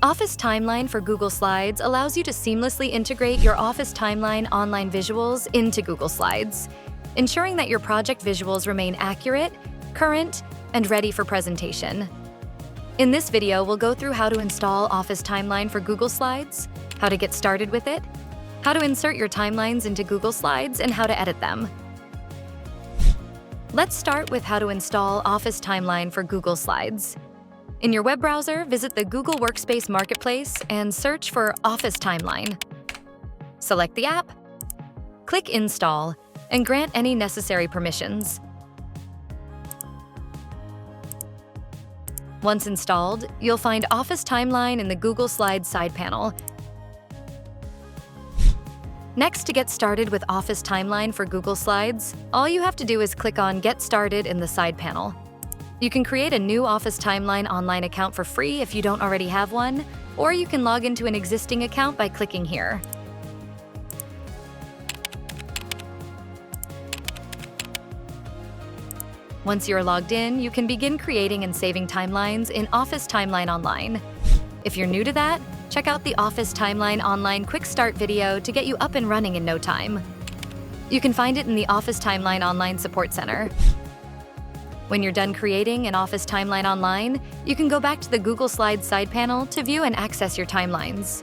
Office Timeline for Google Slides allows you to seamlessly integrate your Office Timeline online visuals into Google Slides, ensuring that your project visuals remain accurate, current, and ready for presentation. In this video, we'll go through how to install Office Timeline for Google Slides, how to get started with it, how to insert your timelines into Google Slides, and how to edit them. Let's start with how to install Office Timeline for Google Slides. In your web browser, visit the Google Workspace Marketplace and search for Office Timeline. Select the app, click Install, and grant any necessary permissions. Once installed, you'll find Office Timeline in the Google Slides side panel. Next, to get started with Office Timeline for Google Slides, all you have to do is click on Get Started in the side panel. You can create a new Office Timeline online account for free if you don't already have one, or you can log into an existing account by clicking here. Once you're logged in, you can begin creating and saving timelines in Office Timeline Online. If you're new to that, check out the Office Timeline Online Quick Start video to get you up and running in no time. You can find it in the Office Timeline Online Support Center. When you're done creating an Office Timeline Online, you can go back to the Google Slides side panel to view and access your timelines.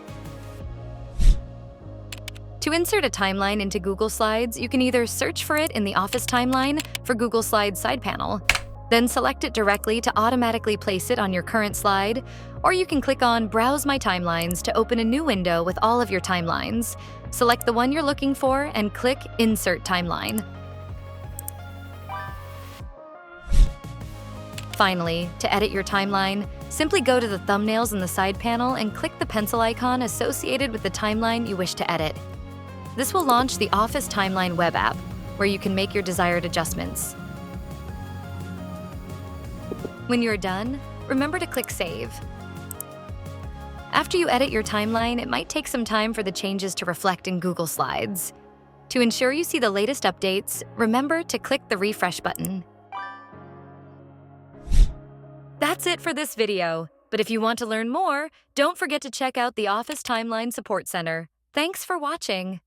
To insert a timeline into Google Slides, you can either search for it in the Office Timeline for Google Slides side panel, then select it directly to automatically place it on your current slide, or you can click on Browse My Timelines to open a new window with all of your timelines. Select the one you're looking for and click Insert Timeline. Finally, to edit your timeline, simply go to the thumbnails in the side panel and click the pencil icon associated with the timeline you wish to edit. This will launch the Office Timeline web app, where you can make your desired adjustments. When you're done, remember to click Save. After you edit your timeline, it might take some time for the changes to reflect in Google Slides. To ensure you see the latest updates, remember to click the refresh button. That's it for this video, but if you want to learn more, don't forget to check out the Office Timeline Support Center. Thanks for watching.